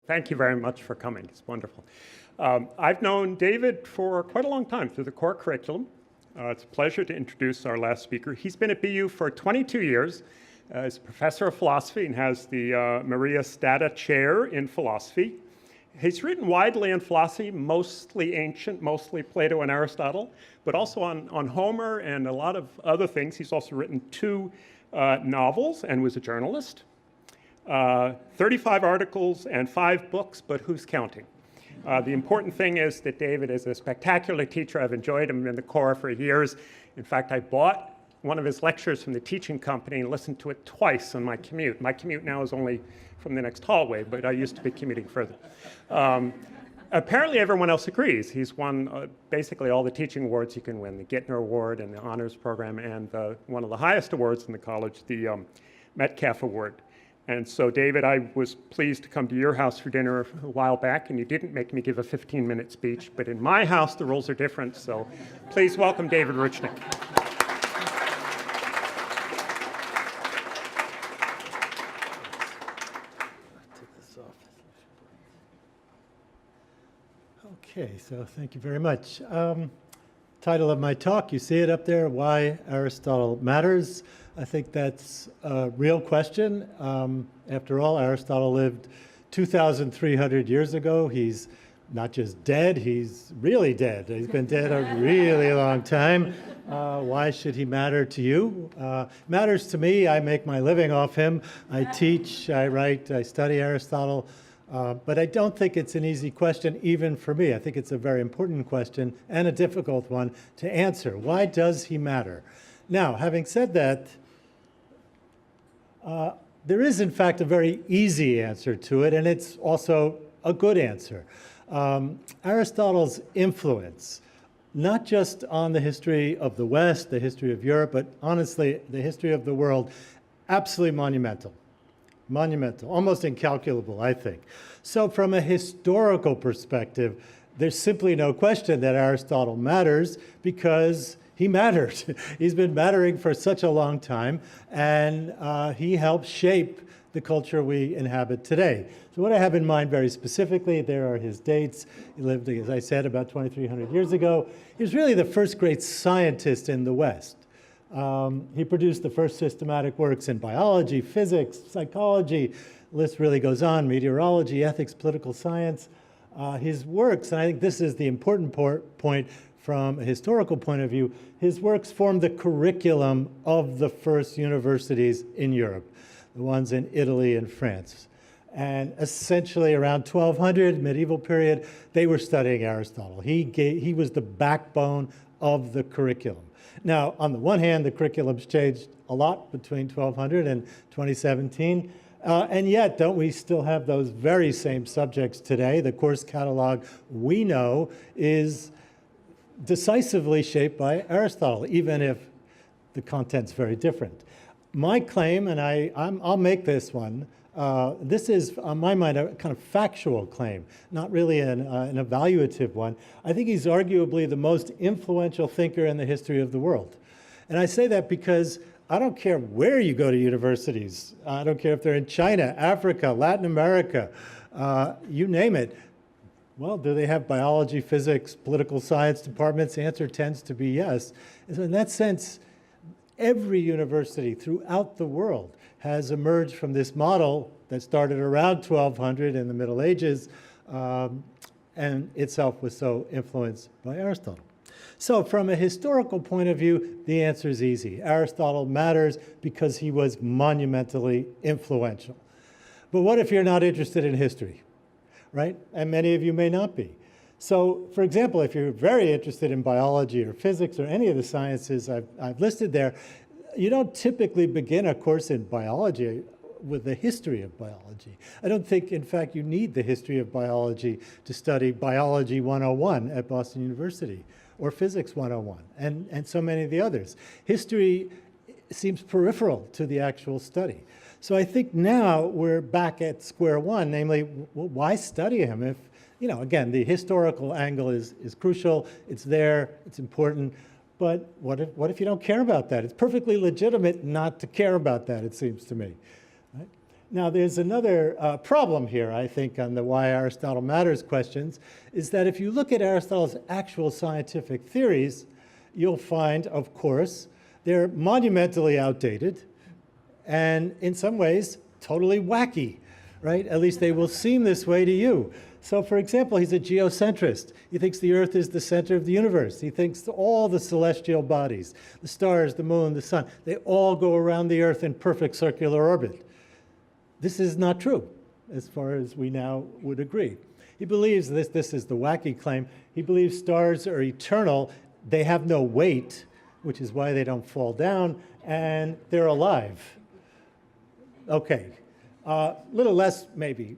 Thank you very much for coming. It's wonderful. I've known David for quite a long time through the core curriculum. It's a pleasure to introduce our last speaker. He's been at BU for 22 years as a professor of philosophy and has the Maria Stata Chair in Philosophy. He's written widely on philosophy, mostly ancient, mostly Plato and Aristotle, but also on Homer and a lot of other things. He's also written 2 novels and was a journalist. 35 articles and 5 books, but who's counting? The important thing is that David is a spectacular teacher. I've enjoyed him in the core for years. In fact, I bought one of his lectures from the teaching company and listened to it twice on my commute. My commute now is only from the next hallway, but I used to be commuting further. Apparently everyone else agrees. He's won basically all the teaching awards you can win, the Gittner Award and the Honors Program, and one of the highest awards in the college, the Metcalf Award. And so, David, I was pleased to come to your house for dinner a while back, and you didn't make me give a 15-minute speech, but in my house, the rules are different, so please welcome David Roochnik. Okay, so thank you very much. Title of my talk, you see it up there, Why Aristotle Matters. I think that's a real question. After all, Aristotle lived 2,300 years ago. He's not just dead, he's really dead. He's been dead a really long time. Why should he matter to you? Matters to me. I make my living off him. I teach, I write, I study Aristotle. But I don't think it's an easy question, even for me. I think it's a very important question and a difficult one to answer. Why does he matter? Now, having said that, there is, in fact, a very easy answer to it, and it's also a good answer. Aristotle's influence, not just on the history of the West, the history of Europe, but honestly, the history of the world, absolutely monumental. Monumental, almost incalculable, I think. So from a historical perspective, there's simply no question that Aristotle matters because he mattered. He's been mattering for such a long time, and he helped shape the culture we inhabit today. So what I have in mind very specifically, there are his dates. He lived, as I said, about 2,300 years ago. He was really the first great scientist in the West. He produced the first systematic works in biology, physics, psychology. The list really goes on, meteorology, ethics, political science. His works, and I think this is the important point from a historical point of view, his works formed the curriculum of the first universities in Europe, the ones in Italy and France. And essentially around 1200, medieval period, they were studying Aristotle. He was the backbone of the curriculum. Now, on the one hand, the curriculum's changed a lot between 1200 and 2017, and yet, don't we still have those very same subjects today? The course catalog we know is decisively shaped by Aristotle, even if the content's very different. My claim, and I'll make this one, this is, on my mind, a kind of factual claim, not really an evaluative one. I think he's arguably the most influential thinker in the history of the world. And I say that because I don't care where you go to universities. I don't care if they're in China, Africa, Latin America, you name it. Well, do they have biology, physics, political science departments? The answer tends to be yes. And so in that sense, every university throughout the world has emerged from this model that started around 1200 in the Middle Ages, and itself was so influenced by Aristotle. So from a historical point of view, the answer is easy. Aristotle matters because he was monumentally influential. But what if you're not interested in history, right? And many of you may not be. So, for example, if you're very interested in biology or physics or any of the sciences I've listed there, you don't typically begin a course in biology with the history of biology. I don't think, in fact, you need the history of biology to study Biology 101 at Boston University or Physics 101 and so many of the others. History seems peripheral to the actual study. So I think now we're back at square one, namely, why study him if, you know, again, the historical angle is crucial, it's there, it's important, but what if you don't care about that? It's perfectly legitimate not to care about that, it seems to me. Right? Now, there's another problem here, I think, on the why Aristotle matters questions, is that if you look at Aristotle's actual scientific theories, you'll find, of course, they're monumentally outdated and in some ways totally wacky, right? At least they will seem this way to you. So, for example, he's a geocentrist. He thinks the Earth is the center of the universe. He thinks all the celestial bodies, the stars, the moon, the sun, they all go around the Earth in perfect circular orbit. This is not true, as far as we now would agree. He believes this is the wacky claim. He believes stars are eternal. They have no weight, which is why they don't fall down, and they're alive. Okay. Little less maybe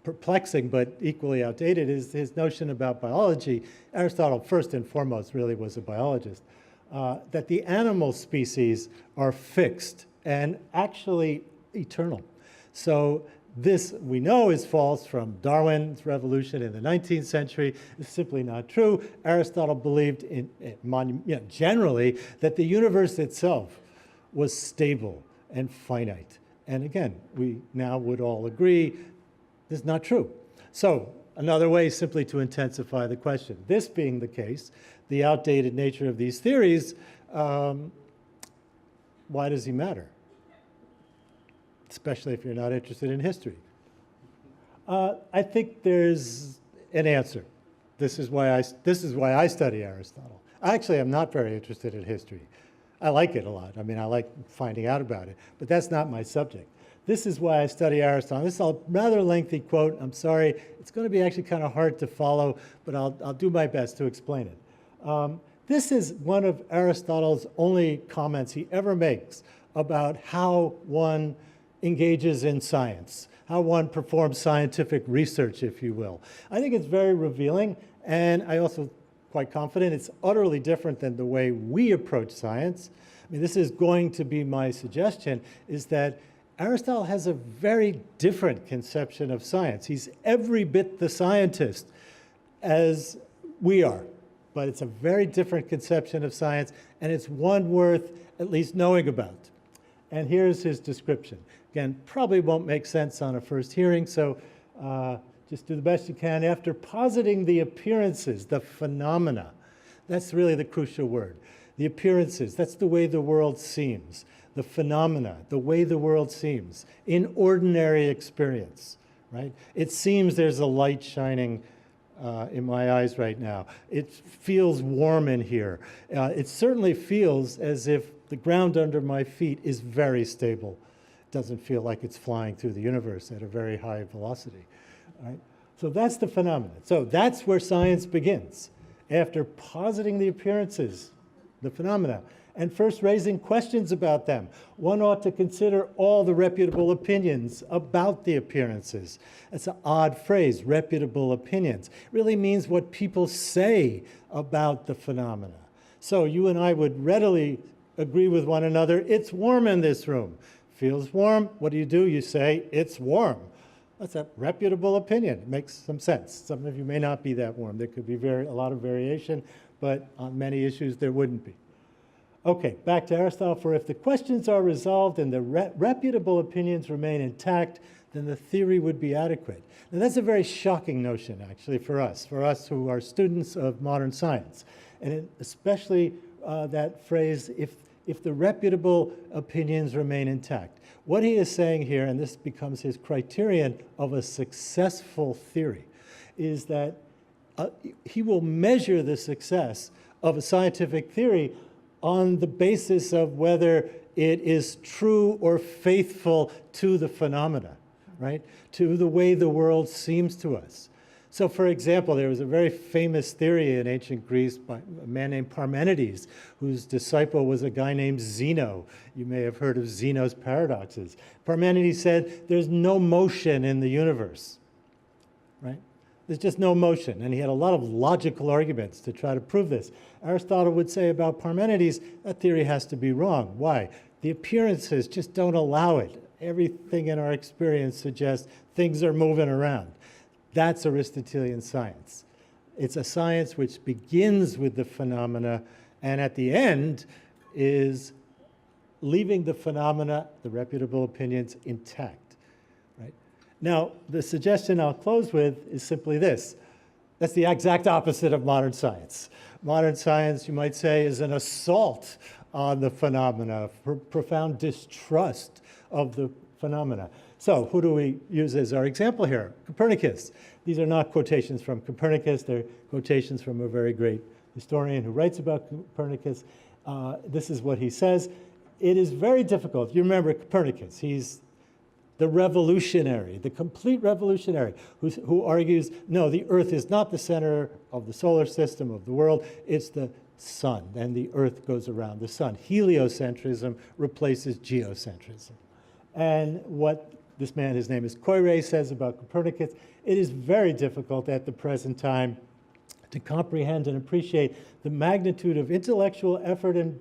perplexing, but equally outdated, is his notion about biology. Aristotle, first and foremost, really was a biologist, that the animal species are fixed and actually eternal. So this, we know, is false from Darwin's revolution in the 19th century. It's simply not true. Aristotle believed generally that the universe itself was stable and finite. And again, we now would all agree this is not true. So another way is simply to intensify the question. This being the case, the outdated nature of these theories, why does he matter? Especially if you're not interested in history. I think there's an answer. This is why I study Aristotle. Actually, I'm not very interested in history. I like it a lot. I mean, I like finding out about it, but that's not my subject. This is why I study Aristotle. This is a rather lengthy quote. I'm sorry. It's going to be actually kind of hard to follow, but I'll do my best to explain it. This is one of Aristotle's only comments he ever makes about how one engages in science, how one performs scientific research, if you will. I think it's very revealing, and I also quite confident it's utterly different than the way we approach science. I mean, this is going to be my suggestion, is that Aristotle has a very different conception of science. He's every bit the scientist as we are, but it's a very different conception of science, and it's one worth at least knowing about. And here's his description. Again, probably won't make sense on a first hearing, so just do the best you can. After positing the appearances, the phenomena, that's really the crucial word. The appearances, that's the way the world seems. The phenomena, the way the world seems in ordinary experience, right? It seems there's a light shining in my eyes right now. It feels warm in here. It certainly feels as if the ground under my feet is very stable. It doesn't feel like it's flying through the universe at a very high velocity, right? So that's the phenomenon. So that's where science begins. After positing the appearances, the phenomena, and first raising questions about them, one ought to consider all the reputable opinions about the appearances. That's an odd phrase, reputable opinions. It really means what people say about the phenomena. So you and I would readily agree with one another, it's warm in this room. Feels warm, what do? You say, it's warm. That's a reputable opinion. It makes some sense. Some of you may not be that warm. There could be a lot of variation, but on many issues there wouldn't be. Okay, back to Aristotle. For if the questions are resolved and the reputable opinions remain intact, then the theory would be adequate. Now that's a very shocking notion, actually, for us who are students of modern science. And especially that phrase, if the reputable opinions remain intact. What he is saying here, and this becomes his criterion of a successful theory, is that he will measure the success of a scientific theory on the basis of whether it is true or faithful to the phenomena, right? To the way the world seems to us. So, for example, there was a very famous theory in ancient Greece by a man named Parmenides, whose disciple was a guy named Zeno. You may have heard of Zeno's paradoxes. Parmenides said, there's no motion in the universe, right? There's just no motion. And he had a lot of logical arguments to try to prove this. Aristotle would say about Parmenides, that theory has to be wrong. Why? The appearances just don't allow it. Everything in our experience suggests things are moving around. That's Aristotelian science. It's a science which begins with the phenomena and at the end is leaving the phenomena, the reputable opinions, intact. Now, the suggestion I'll close with is simply this. That's the exact opposite of modern science. Modern science, you might say, is an assault on the phenomena, profound distrust of the phenomena. So who do we use as our example here? Copernicus. These are not quotations from Copernicus. They're quotations from a very great historian who writes about Copernicus. This is what he says. It is very difficult. You remember Copernicus. He's the revolutionary, the complete revolutionary, who argues, no, the Earth is not the center of the solar system, of the world. It's the sun, and the Earth goes around the sun. Heliocentrism replaces geocentrism. And what this man, his name is Koyré, says about Copernicus, it is very difficult at the present time to comprehend and appreciate the magnitude of intellectual effort and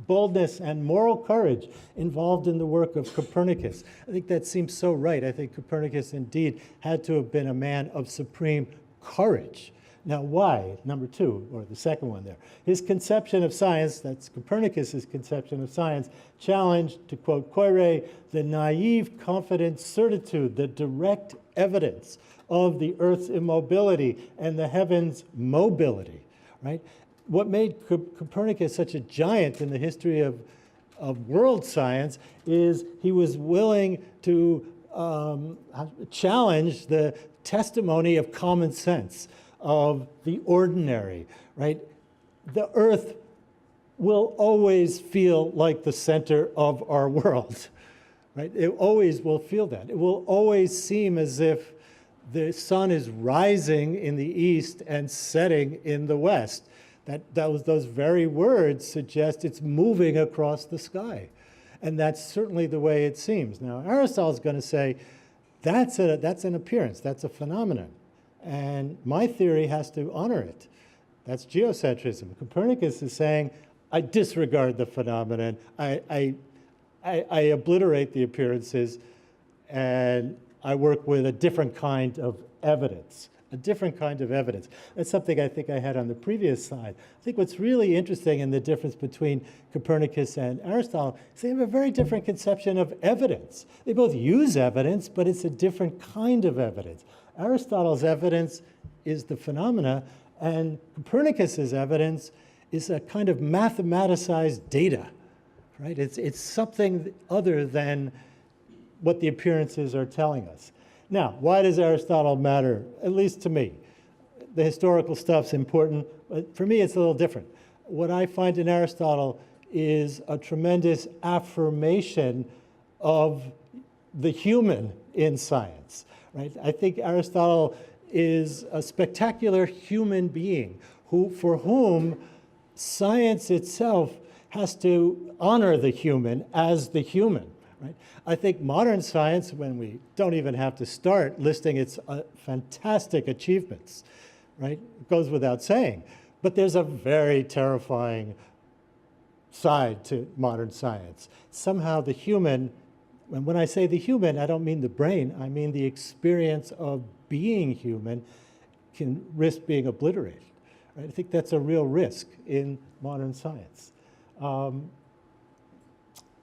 boldness and moral courage involved in the work of Copernicus. I think that seems so right. I think Copernicus indeed had to have been a man of supreme courage. Now, why? Number two, or the second one there. His conception of science, that's Copernicus's conception of science, challenged, to quote Koyré, the naive, confident certitude, the direct evidence of the Earth's immobility and the heavens' mobility, right? What made Copernicus such a giant in the history of world science is he was willing to challenge the testimony of common sense, of the ordinary, right? The Earth will always feel like the center of our world, right? It always will feel that. It will always seem as if the sun is rising in the east and setting in the west. Those very words suggest it's moving across the sky. And that's certainly the way it seems. Now, Aristotle's going to say that's an appearance, that's a phenomenon. And my theory has to honor it. That's geocentrism. Copernicus is saying, I disregard the phenomenon. I obliterate the appearances, and I work with a different kind of evidence. A different kind of evidence. That's something I think I had on the previous slide. I think what's really interesting in the difference between Copernicus and Aristotle is they have a very different conception of evidence. They both use evidence, but it's a different kind of evidence. Aristotle's evidence is the phenomena, and Copernicus's evidence is a kind of mathematicized data, right? It's something other than what the appearances are telling us. Now, why does Aristotle matter? At least to me. The historical stuff's important, but for me it's a little different. What I find in Aristotle is a tremendous affirmation of the human in science, right? I think Aristotle is a spectacular human being for whom science itself has to honor the human as the human. Right? I think modern science, when we don't even have to start listing its fantastic achievements, right? It goes without saying. But there's a very terrifying side to modern science. Somehow the human, and when I say the human, I don't mean the brain, I mean the experience of being human can risk being obliterated. Right? I think that's a real risk in modern science.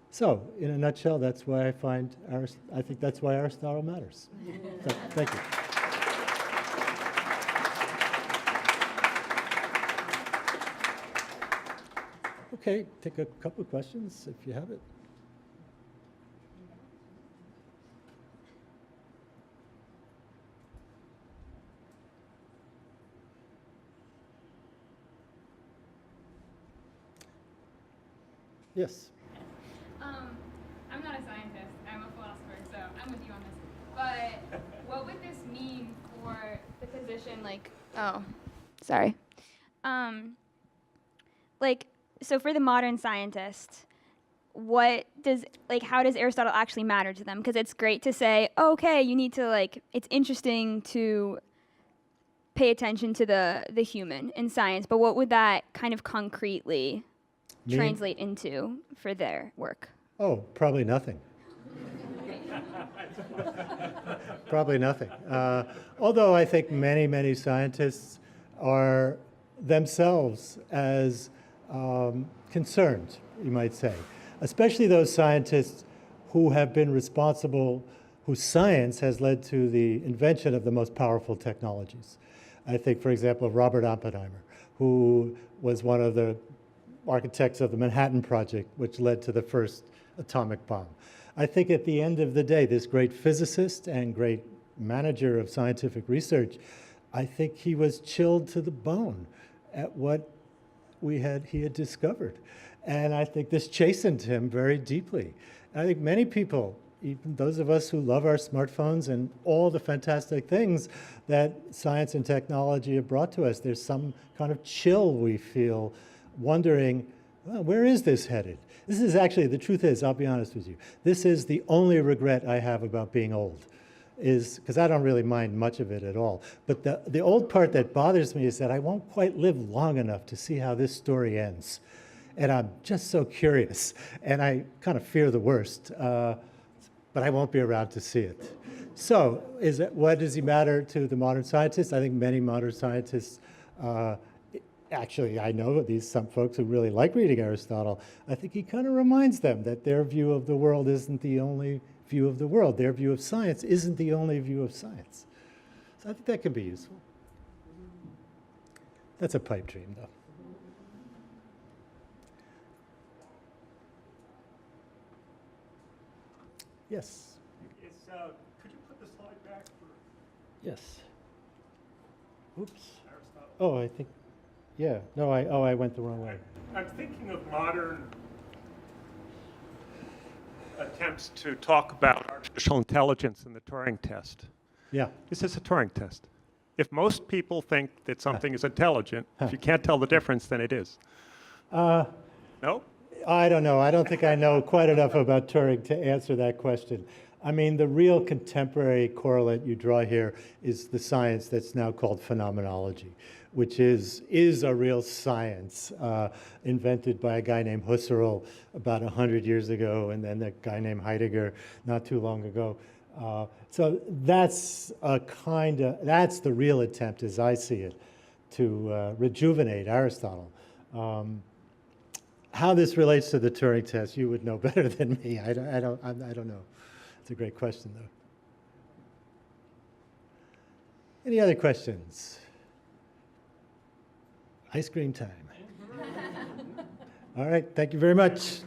So, in a nutshell, that's why I think that's why Aristotle matters. So, thank you. Okay, take a couple of questions if you have it. Yes. I'm not a scientist, I'm a philosopher, so I'm with you on this. But what would this mean for the position, so for the modern scientist, how does Aristotle actually matter to them? Because it's great to say, okay, you need to, it's interesting to pay attention to the human in science, but what would that kind of concretely translate into for their work? Oh, probably nothing. Probably nothing. Although I think many, many scientists are themselves as concerned, you might say, especially those scientists who have been responsible, whose science has led to the invention of the most powerful technologies. I think, for example, of Robert Oppenheimer, who was one of the architects of the Manhattan Project, which led to the first atomic bomb. I think at the end of the day, this great physicist and great manager of scientific research, I think he was chilled to the bone at what he had discovered. And I think this chastened him very deeply. And I think many people, even those of us who love our smartphones and all the fantastic things that science and technology have brought to us, there's some kind of chill we feel, wondering, well, where is this headed? This is actually, the truth is, I'll be honest with you, this is the only regret I have about being old, is because I don't really mind much of it at all. But the old part that bothers me is that I won't quite live long enough to see how this story ends. And I'm just so curious, and I kind of fear the worst, but I won't be around to see it. So what does he matter to the modern scientists? I think many modern scientists, actually, I know some folks who really like reading Aristotle. I think he kind of reminds them that their view of the world isn't the only view of the world. Their view of science isn't the only view of science. So I think that can be useful. That's a pipe dream, though. Yes. Could you put the slide back for Yes. Oops. Aristotle? Oh, I think, yeah. No, I went the wrong way. I'm thinking of modern attempts to talk about artificial intelligence in the Turing test. Yeah. This is a Turing test. If most people think that something is intelligent, if you can't tell the difference, then it is. No? I don't know. I don't think I know quite enough about Turing to answer that question. I mean, the real contemporary correlate you draw here is the science that's now called phenomenology, which is a real science invented by a guy named Husserl about 100 years ago, and then a guy named Heidegger not too long ago. So that's that's the real attempt, as I see it, to rejuvenate Aristotle. How this relates to the Turing test, you would know better than me. I don't know. It's a great question, though. Any other questions? Ice cream time. All right, thank you very much.